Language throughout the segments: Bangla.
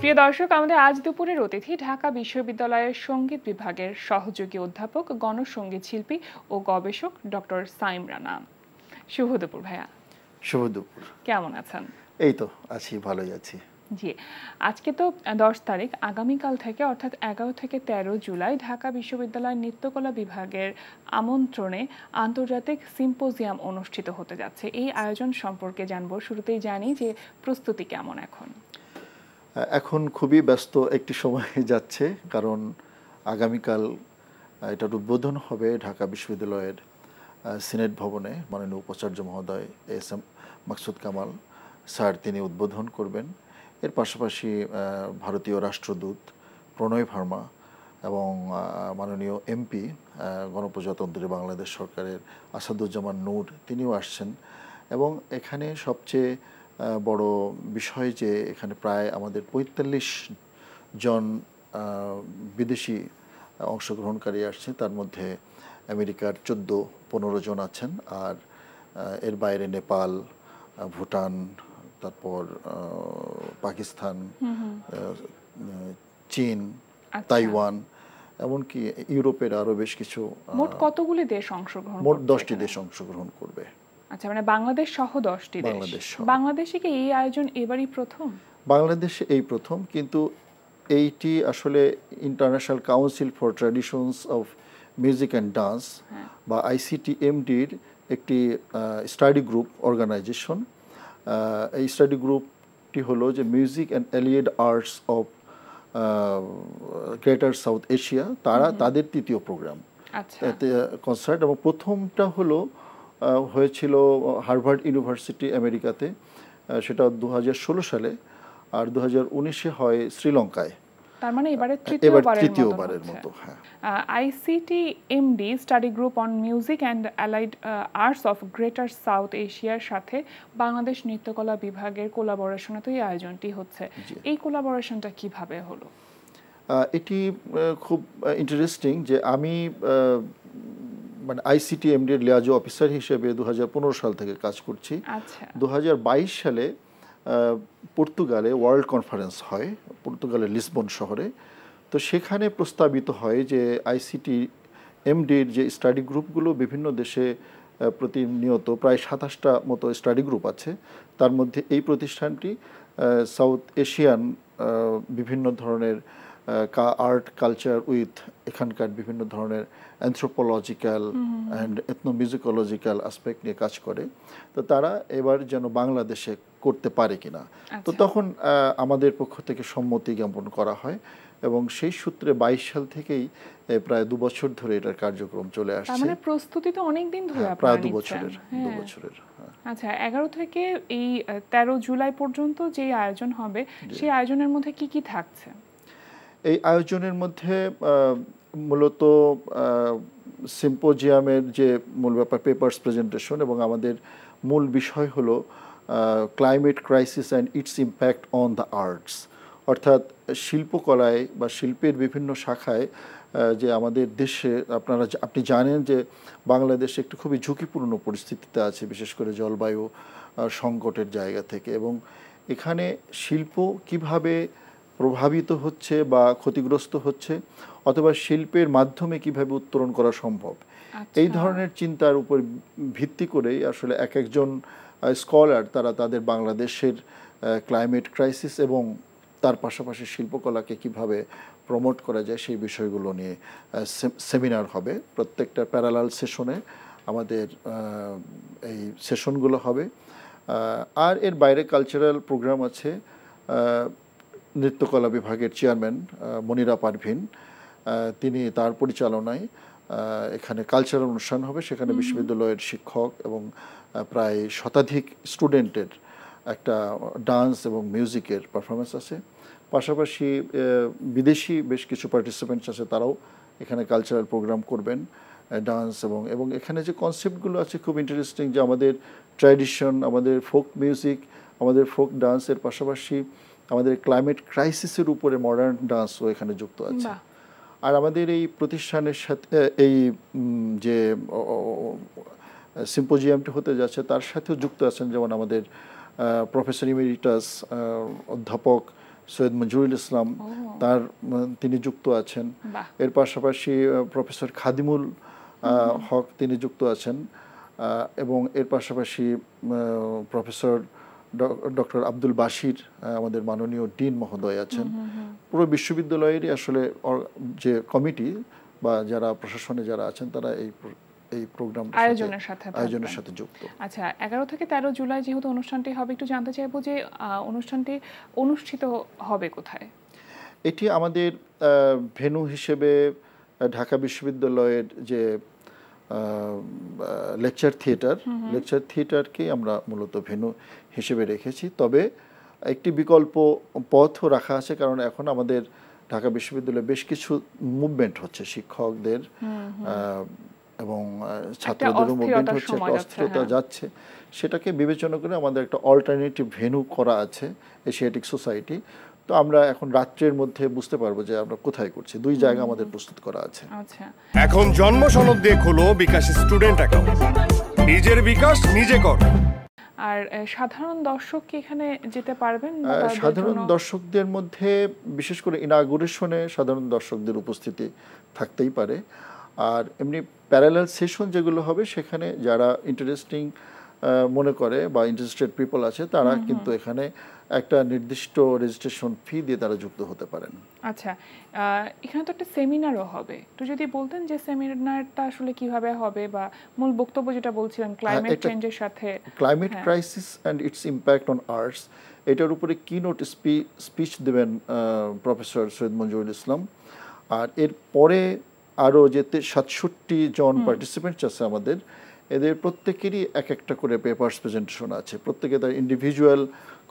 প্রিয় দর্শক, আমাদের আজ দুপুরের অতিথি ঢাকা বিশ্ববিদ্যালয়ের সঙ্গীত বিভাগের সহযোগী অধ্যাপক, গণসঙ্গীত শিল্পী ও গবেষক ডক্টর সাইম রানা। শুভ দুপুর ভাইয়া। শুভ দুপুর। কেমন আছেন? এই তো আছি, ভালোই আছি। জি, আজকে তো 10 তারিখ, আগামীকাল থেকে অর্থাৎ 11 থেকে 13 জুলাই ঢাকা বিশ্ববিদ্যালয়ের নৃত্যকলা বিভাগের আমন্ত্রণে আন্তর্জাতিক সিম্পোজিয়াম অনুষ্ঠিত হতে যাচ্ছে। এই আয়োজন সম্পর্কে জানবো। শুরুতেই জানি যে প্রস্তুতি কেমন এখন? এখন খুবই ব্যস্ত একটি সময় যাচ্ছে, কারণ আগামীকাল এটার উদ্বোধন হবে ঢাকা বিশ্ববিদ্যালয়ের সিনেট ভবনে। মাননীয় উপাচার্য মহোদয় এস.এম. মাকসুদ কামাল স্যার তিনি উদ্বোধন করবেন। এর পাশাপাশি ভারতীয় রাষ্ট্রদূত প্রণয় ভার্মা এবং মাননীয় এমপি গণপ্রজাতন্ত্রী বাংলাদেশ সরকারের আসাদুজ্জামান নূর তিনিও আসছেন। এবং এখানে সবচেয়ে বড় বিষয় যে এখানে প্রায় আমাদের ৪৫ জন বিদেশি অংশগ্রহণকারী আসছে, তার মধ্যে আমেরিকার ১৪-১৫ জন আছেন, আর এর বাইরে নেপাল, ভুটান, তারপর পাকিস্তান, চীন, তাইওয়ান, এমনকি ইউরোপের আরও বেশ কিছু। মোট কতগুলি দেশ অংশগ্রহণ? মোট 10টি দেশ অংশগ্রহণ করবে। আচ্ছা, মানে বাংলাদেশ সহ 10টি দেশ। বাংলাদেশে কি এই আয়োজন এবারই প্রথম? বাংলাদেশে এই প্রথম, কিন্তু এইটি আসলে international council for traditions of music and dance বা ICTMD-র একটি স্টাডি গ্রুপ অর্গানাইজেশন। এই স্টাডি গ্রুপটি হলো যে music and allied arts of greater South Asia, তাদের তৃতীয় প্রোগ্রাম কনসার্ট। এবং প্রথমটা হয়েছিল হার্ভার্ড ইউনিভার্সিটি আমেরিকাতে, সেটা 2016 সালে, আর 2019-এ হয় শ্রীলঙ্কায়। তার মানে এবার তৃতীয়বারের মতো। হ্যাঁ, ICTMD study group on music and allied arts of greater south এশিয়ার সাথে বাংলাদেশ নৃত্যকলা বিভাগের কোলাবোরেশনে তো এই আয়োজনটি হচ্ছে। এই কোলাবোরেশনটা কিভাবে হলো? এটি খুব ইন্টারেস্টিং যে আমি মানে ICTMD-র লিয়াজো অফিসার হিসেবে 2015 সাল থেকে কাজ করছি। 2022 সালে পর্তুগালে ওয়ার্ল্ড কনফারেন্স হয়, পর্তুগালের লিসবন শহরে। তো সেখানে প্রস্তাবিত হয় যে ICTMD-র যে স্টাডি গ্রুপগুলো বিভিন্ন দেশে প্রতিনিয়ত প্রায় 27টা মতো স্টাডি গ্রুপ আছে, তার মধ্যে এই প্রতিষ্ঠানটি সাউথ এশিয়ান বিভিন্ন ধরনের আর্ট কালচার উইথ এখানকার বিভিন্ন ধরনের অ্যানথ্রোপোলজিক্যাল অ্যান্ড এথনোমিউজিকোলজিক্যাল অ্যাসপেক্ট নিয়ে কাজ করে। তো তারা এবার যেন বাংলাদেশে করতে পারে কিনা, তো তখন আমাদের পক্ষ থেকে সম্মতি জ্ঞাপন করা হয়, এবং সেই সূত্রে 22 সাল থেকেই প্রায় 2 বছর ধরে এটার কার্যক্রম চলে আসছে। মানে প্রস্তুতি তো অনেক দিন ধরে, প্রায় 2 বছরের। আচ্ছা, 11 থেকে এই 13 জুলাই পর্যন্ত যে আয়োজন হবে, সেই আয়োজনের মধ্যে কি কি থাকছে? এই আয়োজনের মধ্যে মূলত সিম্পোজিয়ামের যে মূল ব্যাপার পেপারস প্রেজেন্টেশন, এবং আমাদের মূল বিষয় হলো climate crisis and it's impact on the arts. অর্থাৎ শিল্পকলায় বা শিল্পের বিভিন্ন শাখায় যে আমাদের দেশে আপনি জানেন যে বাংলাদেশ একটু খুবই ঝুঁকিপূর্ণ পরিস্থিতিতে আছে, বিশেষ করে জলবায়ু সংকটের জায়গা থেকে, এবং এখানে শিল্প কিভাবে প্রভাবিত হচ্ছে বা ক্ষতিগ্রস্ত হচ্ছে, অথবা শিল্পের মাধ্যমে কিভাবে উত্তরণ করা সম্ভব, এই ধরনের চিন্তার উপর ভিত্তি করেই আসলে এক একজন স্কলার তারা তাদের বাংলাদেশের ক্লাইমেট ক্রাইসিস এবং তার পাশাপাশি শিল্পকলাকে কিভাবে প্রমোট করা যায় সেই বিষয়গুলো নিয়ে সেমিনার হবে। প্রত্যেকটা প্যারালাল সেশনে আমাদের এই সেশনগুলো হবে। আর এর বাইরে কালচারাল প্রোগ্রাম আছে। নৃত্যকলা বিভাগের চেয়ারম্যান মনিরা পারভিন, তিনি তার পরিচালনায় এখানে কালচারাল অনুষ্ঠান হবে। সেখানে বিশ্ববিদ্যালয়ের শিক্ষক এবং প্রায় শতাধিক স্টুডেন্টের একটা ডান্স এবং মিউজিকের পারফরমেন্স আছে। পাশাপাশি বিদেশি বেশ কিছু পার্টিসিপেন্টস আছে, তারাও এখানে কালচারাল প্রোগ্রাম করবেন, ডান্স এবং এখানে যে কনসেপ্টগুলো আছে খুব ইন্টারেস্টিং, যে আমাদের ট্র্যাডিশন, আমাদের ফোক মিউজিক, আমাদের ফোক ডান্সের পাশাপাশি আমাদের ক্লাইমেট ক্রাইসিসের উপরে মডার্ন ডান্সও এখানে যুক্ত আছে। আর আমাদের এই প্রতিষ্ঠানের সাথে এই যে সিম্পোজিয়ামটি হতে যাচ্ছে তার সাথেও যুক্ত আছেন যেমন আমাদের প্রফেসর ইমেরিটাস অধ্যাপক সৈয়দ মঞ্জুরুল ইসলাম, তিনি যুক্ত আছেন। এর পাশাপাশি প্রফেসর খাদিমুল হক তিনি যুক্ত আছেন, এবং এর পাশাপাশি প্রফেসর ডক্টর আব্দুল বাশির আমাদের মাননীয় ডিন মহোদয় আছেন। পুরো বিশ্ববিদ্যালয়েরই আসলে যে কমিটি বা যারা প্রশাসনে যারা আছেন তারা এই প্রোগ্রাম আয়োজনের সাথে যুক্ত। আচ্ছা, 11 থেকে 13 জুলাই যেহেতু অনুষ্ঠানটি হবে, একটু জানতে চাইবো যে অনুষ্ঠানটি অনুষ্ঠিত হবে কোথায়? এটি আমাদের ভেন্যু হিসেবে ঢাকা বিশ্ববিদ্যালয়ের যে লেকচার থিয়েটারকে আমরা মূলত ভেন্যু হিসেবে রেখেছি। তবে একটি বিকল্প পথও রাখা আছে, কারণ এখন আমাদের ঢাকা বিশ্ববিদ্যালয়ে বেশ কিছু মুভমেন্ট হচ্ছে, শিক্ষকদের এবং ছাত্রদেরও মুভমেন্ট হচ্ছে, একটা অস্থিরতা যাচ্ছে। সেটাকে বিবেচনা করে আমাদের একটা অল্টারনেটিভ ভেন্যু করা আছে, এশিয়াটিক সোসাইটি। তো আমরা এখন রাত্রের মধ্যে বুঝতে পারবো যে আমরা কোথায় করছি। 2 জায়গা আমাদের প্রস্তুত করা আছে। আচ্ছা, এখন জন্ম সনদ দিয়ে খোলো বিকাশ স্টুডেন্ট অ্যাকাউন্ট, নিজের বিকাশ নিজে কর। আর সাধারণ দর্শক কি এখানে যেতে পারবেন? সাধারণ দর্শকদের মধ্যে বিশেষ করে ইনাগুরেশনে সাধারণ দর্শকদের উপস্থিতি থাকতেই পারে। আর এমনি প্যারালাল সেশন যেগুলো হবে সেখানে যারা ইন্টারেস্টিং মনে করে বা ইন্টারেস্টেড পিপল আছে তারা কিন্তু এখানে একটা নির্দিষ্ট রেজিস্ট্রেশন ফি দিয়ে তারা যুক্ত হতে পারেন। আচ্ছা, এখানে তো একটা সেমিনারও হবে, একটু যদি বলতেন যে সেমিনারটা আসলে কিভাবে হবে, বা মূল বক্তব্য যেটা বলছিলেন ক্লাইমেট চেঞ্জের সাথে climate crisis and it's impact on arts, এটার উপরে কিনোট স্পিচ দেবেন প্রফেসর সৈয়দ মঞ্জুরুল ইসলাম। আর এর পরে আরও যে 67 জন পার্টিসিপেন্টস আছে আমাদের, এদের প্রত্যেকেরই এক একটা করে পেপারস প্রেজেন্টেশন আছে। প্রত্যেকে তার ইন্ডিভিজুয়াল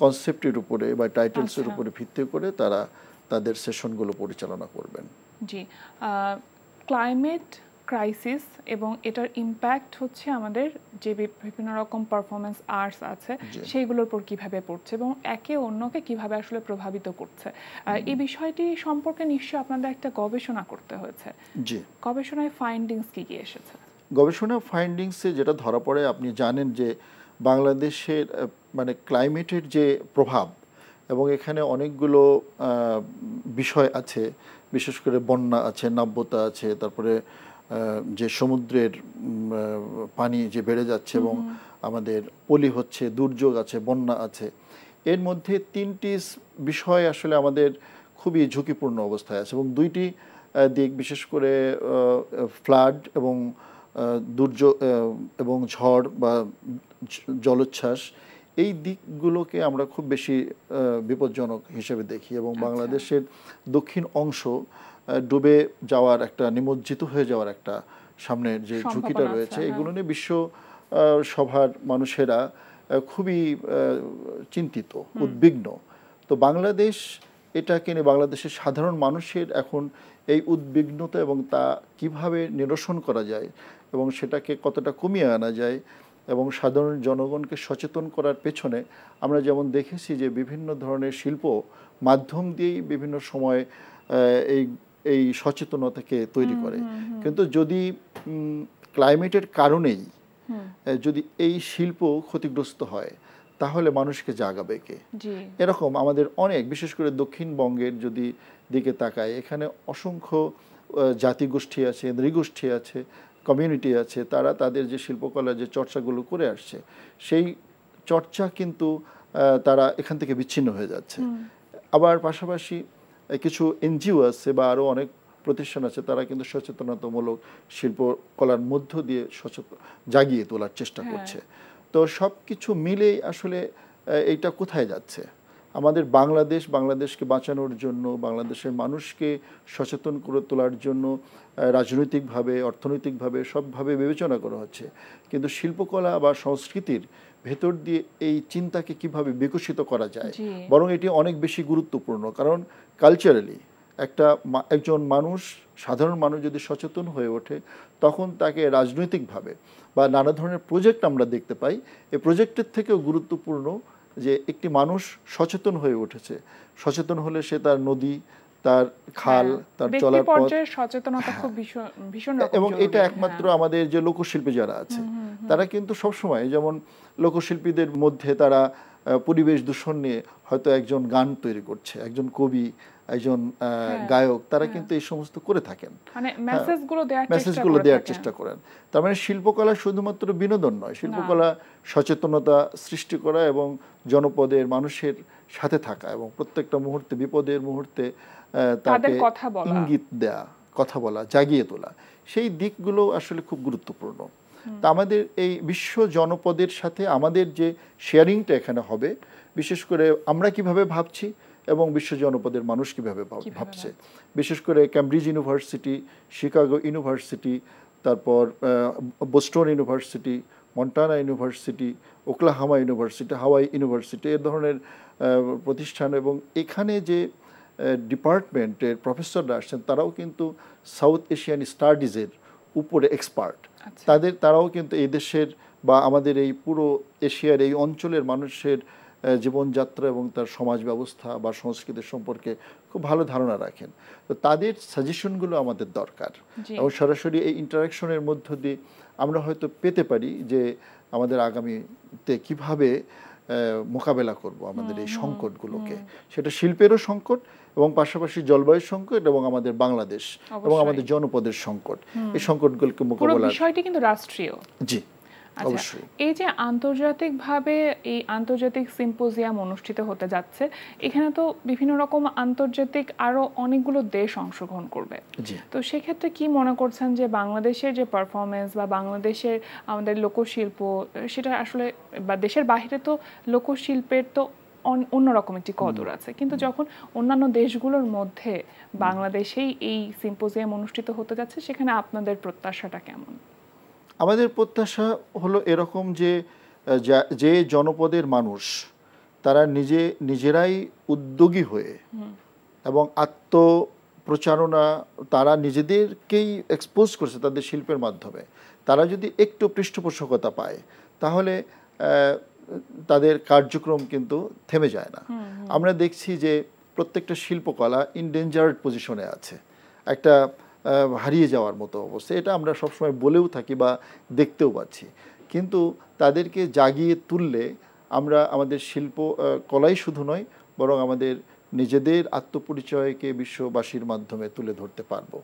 কনসেপ্টের উপরে বা টাইটেলসের উপরে ভিত্তি করে তারা তাদের সেশনগুলো পরিচালনা করবেন। জি, ক্লাইমেট ক্রাইসিস এবং এটার ইম্প্যাক্ট হচ্ছে আমাদের যে বিভিন্ন রকম পারফরমেন্স আর্টস আছে সেইগুলোর উপর কিভাবে পড়ছে এবং একে অন্যকে কিভাবে আসলে প্রভাবিত করছে। এই বিষয়টি সম্পর্কে নিশ্চয়ই আপনাদের একটা গবেষণা করতে হয়েছে। জি, গবেষণায় ফাইন্ডিংস কি কি এসেছে? গবেষণা ফাইন্ডিংসে যেটা ধরা পড়ে, আপনি জানেন যে বাংলাদেশের মানে ক্লাইমেটের যে প্রভাব, এবং এখানে অনেকগুলো বিষয় আছে, বিশেষ করে বন্যা আছে, নাব্যতা আছে, তারপরে যে সমুদ্রের পানি যে বেড়ে যাচ্ছে এবং আমাদের পলি হচ্ছে, দুর্যোগ আছে, বন্যা আছে। এর মধ্যে 3টি বিষয় আসলে আমাদের খুবই ঝুঁকিপূর্ণ অবস্থায় আছে, এবং 2টি দিক, বিশেষ করে ফ্লাড এবং দুর্যোগ এবং ঝড় বা জলোচ্ছ্বাস, এই দিকগুলোকে আমরা খুব বেশি বিপজ্জনক হিসেবে দেখি। এবং বাংলাদেশের দক্ষিণ অংশ ডুবে যাওয়ার একটা, নিমজ্জিত হয়ে যাওয়ার একটা সামনের যে ঝুঁকিটা রয়েছে, এগুলো নিয়ে বিশ্ব সভার মানুষেরা খুবই চিন্তিত, উদ্বিগ্ন। তো বাংলাদেশ এটাকে নিয়ে, বাংলাদেশের সাধারণ মানুষের এখন এই উদ্বিগ্নতা এবং তা কিভাবে নিরসন করা যায় এবং সেটাকে কতটা কমিয়ে আনা যায় এবং সাধারণ জনগণকে সচেতন করার পেছনে আমরা যেমন দেখেছি যে বিভিন্ন ধরনের শিল্প মাধ্যম দিয়েই বিভিন্ন সময় এই সচেতনতাকে তৈরি করে। কিন্তু যদি ক্লাইমেটের কারণেই যদি এই শিল্প ক্ষতিগ্রস্ত হয় তাহলে মানুষকে জাগাবে কে? এরকম আমাদের অনেক, বিশেষ করে দক্ষিণবঙ্গের যদি দিকে তাকায়, এখানে অসংখ্য জাতিগোষ্ঠী আছে, নৃগোষ্ঠী আছে, কমিউনিটি আছে, তারা তাদের যে শিল্পকলার যে চর্চাগুলো করে আসছে সেই চর্চা কিন্তু তারা এখান থেকে বিচ্ছিন্ন হয়ে যাচ্ছে। আবার পাশাপাশি কিছু এনজিও আছে বা আরও অনেক প্রতিষ্ঠান আছে, তারা কিন্তু সচেতনতামূলক শিল্পকলার মধ্য দিয়ে জাগিয়ে তোলার চেষ্টা করছে। তো সব কিছু মিলেই আসলে এইটা কোথায় যাচ্ছে? আমাদের বাংলাদেশকে বাঁচানোর জন্য, বাংলাদেশের মানুষকে সচেতন করে তোলার জন্য রাজনৈতিকভাবে, অর্থনৈতিকভাবে সবভাবে বিবেচনা করা হচ্ছে, কিন্তু শিল্পকলা বা সংস্কৃতির ভেতর দিয়ে এই চিন্তাকে কিভাবে বিকশিত করা যায়, বরং এটি অনেক বেশি গুরুত্বপূর্ণ। কারণ কালচারালি একজন মানুষ, সাধারণ মানুষ যদি সচেতন হয়ে ওঠে, তখন তাকে রাজনৈতিকভাবে বা নানা ধরনের প্রজেক্ট আমরা দেখতে পাই, এই প্রজেক্টের থেকেও গুরুত্বপূর্ণ যে একটি মানুষ সচেতন হয়ে উঠেছে। সচেতন হলে সে তার নদী, তার খাল, তার চলার পথ, সচেতনতা খুব ভীষণ, এবং এটা একমাত্র আমাদের যে লোকশিল্পী যারা আছে তারা কিন্তু সবসময় যেমন লোকশিল্পীদের মধ্যে তারা পরিবেশ দূষণ নিয়ে হয়তো একজন গান তৈরি করছে, একজন কবি, একজন গায়ক, তারা কিন্তু এই সমস্ত করে থাকেন, মানে মেসেজগুলো দেওয়ার চেষ্টা করেন। তার মানে শিল্পকলা শুধুমাত্র বিনোদন নয়, শিল্পকলা সচেতনতা সৃষ্টি করা এবং জনপদের মানুষের সাথে থাকা এবং প্রত্যেকটা মুহূর্তে, বিপদের মুহূর্তে তাকে ইঙ্গিত দেয়া, কথা বলা, জাগিয়ে তোলা, সেই দিকগুলো আসলে খুব গুরুত্বপূর্ণ। তা আমাদের এই বিশ্ব জনপদের সাথে আমাদের যে শেয়ারিংটা এখানে হবে, বিশেষ করে আমরা কিভাবে ভাবছি এবং বিশ্ব জনপদের মানুষ কিভাবে ভাবছে, বিশেষ করে ক্যামব্রিজ ইউনিভার্সিটি, শিকাগো ইউনিভার্সিটি, তারপর Boston university, Montana university, Oklahoma university, Hawaii university, এ ধরনের প্রতিষ্ঠান এবং এখানে যে ডিপার্টমেন্টের প্রফেসররা আসছেন তারাও কিন্তু সাউথ এশিয়ান স্টাডিজের উপরে এক্সপার্ট। তারাও কিন্তু এই দেশের বা আমাদের এই পুরো এশিয়ার এই অঞ্চলের মানুষের জীবনযাত্রা এবং তার সমাজ ব্যবস্থা বা সংস্কৃতির সম্পর্কে খুব ভালো ধারণা রাখেন। তো তাদের সাজেশনগুলো আমাদের দরকার এবং সরাসরি এই ইন্টারাকশনের মধ্য দিয়ে আমরা হয়তো পেতে পারি যে আমাদের আগামীতে কিভাবে মোকাবেলা করব আমাদের এই সংকটগুলোকে, সেটা শিল্পেরও সংকট এবং পাশাপাশি জলবায়ু সংকট এবং আমাদের বাংলাদেশ এবং আমাদের জনপদের সংকট, এই সংকটগুলোকে মোকাবেলা। বিষয়টি কিন্তু রাষ্ট্রীয়। জি অবশ্যই। এই যে আন্তর্জাতিকভাবে এই আন্তর্জাতিক সিম্পোজিয়াম অনুষ্ঠিত হতে যাচ্ছে, এখানে তো বিভিন্ন রকম আন্তর্জাতিক আরো অনেকগুলো দেশ অংশগ্রহণ করবে, তো সেক্ষেত্রে কি মনে করছেন যে বাংলাদেশের যে পারফরমেন্স বা বাংলাদেশের আমাদের লোকশিল্প, সেটা আসলে বা দেশের বাইরে তো লোকশিল্পের তো অন্যরকম একটি কদর আছে, কিন্তু যখন অন্যান্য দেশগুলোর মধ্যে বাংলাদেশেই এই সিম্পোজিয়াম অনুষ্ঠিত হতে যাচ্ছে, সেখানে আপনাদের প্রত্যাশাটা কেমন? আমাদের প্রত্যাশা হলো এরকম যে জনপদের মানুষ তারা নিজেরাই উদ্যোগী হয়ে এবং আত্মপ্রচারণা, তারা নিজেদেরকেই এক্সপোজ করছে তাদের শিল্পের মাধ্যমে, তারা যদি একটু পৃষ্ঠপোষকতা পায় তাহলে তাদের কার্যক্রম কিন্তু থেমে যায় না। আমরা দেখছি যে প্রত্যেকটা শিল্পকলা ইনডেঞ্জার্ড পজিশনে আছে, একটা হারিয়ে যাওয়ার মতো অবস্থা, এটা আমরা সবসময় বলেও থাকি বা দেখতেও পাচ্ছি। কিন্তু তাদেরকে জাগিয়ে তুললে আমরা আমাদের শিল্প কলাই শুধু নয়, বরং আমাদের নিজেদের আত্মপরিচয়কে বিশ্ববাসীর মাধ্যমে তুলে ধরতে পারবো,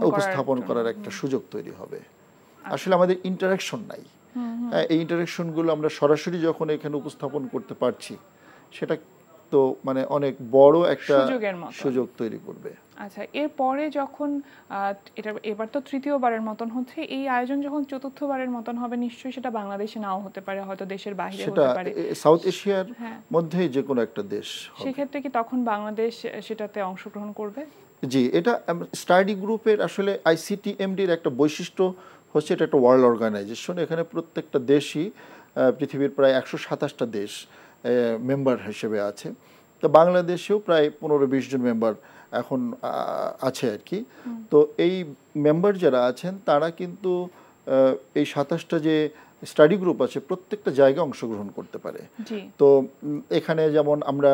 উপস্থাপন করার একটা সুযোগ তৈরি হবে। আসলে আমাদের ইন্টারাকশন নাই, এই ইন্টারাকশনগুলো আমরা সরাসরি যখন এখানে উপস্থাপন করতে পারছি, সেটা তো মানে অনেক বড় একটা সুযোগ তৈরি করবে। আচ্ছা, এরপরে যখন এবার তো তৃতীয়বারের মতন হচ্ছে, এই আয়োজন যখন চতুর্থবারের মতন হবে, নিশ্চয়ই সেটা বাংলাদেশে নাও হতে পারে, হয়তো দেশের বাইরে হতে পারে, সাউথ এশিয়ার মধ্যেই যে কোনো একটা দেশ। সেক্ষেত্রে কি তখন বাংলাদেশ সেটাতে অংশগ্রহণ করবে? জি, এটা স্টাডি গ্রুপের আসলে ICTMD-র একটা বৈশিষ্ট্য হচ্ছে এটা একটা ওয়ার্ল্ড অর্গানাইজেশন। এখানে প্রত্যেকটা দেশই, পৃথিবীর প্রায় 127টা দেশ মেম্বার হিসেবে আছে। তো বাংলাদেশেও প্রায় 15-20 জন মেম্বার এখন আছে আর কি। তো এই মেম্বার যারা আছেন তারা কিন্তু এই 27টা যে স্টাডি গ্রুপ আছে প্রত্যেকটা জায়গায় অংশগ্রহণ করতে পারে। তো এখানে যেমন আমরা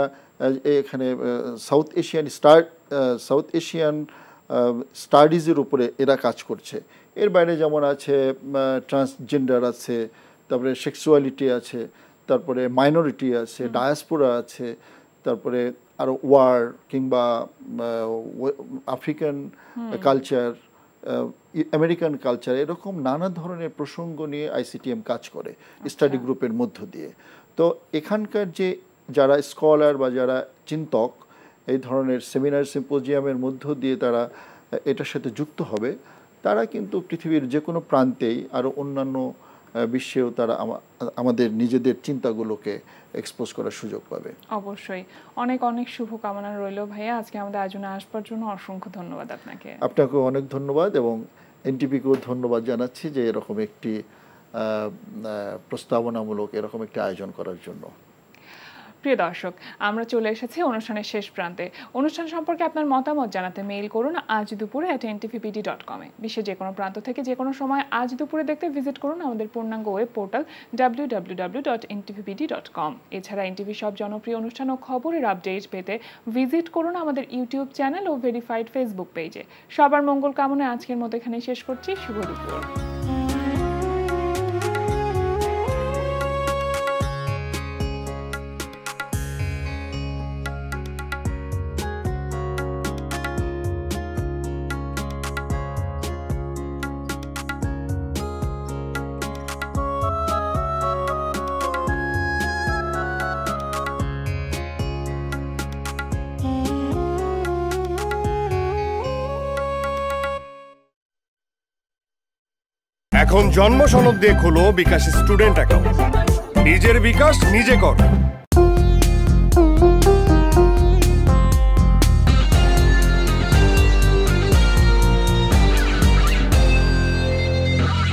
এখানে সাউথ এশিয়ান স্টাডিজের উপরে এরা কাজ করছে। এর বাইরে যেমন আছে ট্রান্সজেন্ডার আছে, তারপরে সেক্সুয়ালিটি আছে, তারপরে মাইনরিটি আছে, ডায়াসপোরা আছে, তারপরে আরও ওয়ার কিংবা আফ্রিকান কালচার, আমেরিকান কালচার, এরকম নানা ধরনের প্রসঙ্গ নিয়ে ICTM কাজ করে স্টাডি গ্রুপের মধ্য দিয়ে। তো এখানকার যারা স্কলার বা যারা চিন্তক এই ধরনের সেমিনার সিম্পোজিয়ামের মধ্য দিয়ে তারা এটার সাথে যুক্ত হবে, তারা কিন্তু পৃথিবীর যে কোনো প্রান্তেই আরও অন্যান্য বিশ্বেও তারা আমাদের নিজেদের চিন্তাগুলোকে এক্সপোজ করার সুযোগ পাবে। অবশ্যই। অনেক অনেক শুভকামনা রইল ভাইয়া, আজকে আমাদের আয়োজনে আসবার জন্য অসংখ্য ধন্যবাদ আপনাকে। আপনাকেও অনেক ধন্যবাদ এবং NTPকেও ধন্যবাদ জানাচ্ছি যে এরকম একটি প্রস্তাবনামূলক এরকম একটি আয়োজন করার জন্য। প্রিয় দর্শক, আমরা চলে এসেছি অনুষ্ঠানের শেষ প্রান্তে। অনুষ্ঠান সম্পর্কে আপনার মতামত জানাতে মেইল করুন আজ দুপুরে @ntvpd.com এ। বিশ্বের যে কোনো প্রান্ত থেকে যে কোনো সময় আজ দুপুরে দেখতে ভিজিট করুন আমাদের পূর্ণাঙ্গ ওয়েব পোর্টাল www.ntvpd.com। এছাড়া NTV সব জনপ্রিয় অনুষ্ঠান ও খবরের আপডেট পেতে ভিজিট করুন আমাদের ইউটিউব চ্যানেল ও ভেরিফাইড ফেসবুক পেজে। সবার মঙ্গল কামনায় আজকের মতো এখানেই শেষ করছি। শুভ দুপুর। এখন জন্ম সনদ দিয়ে খোলো বিকাশ স্টুডেন্ট অ্যাকাউন্ট। নিজের বিকাশ নিজে কর।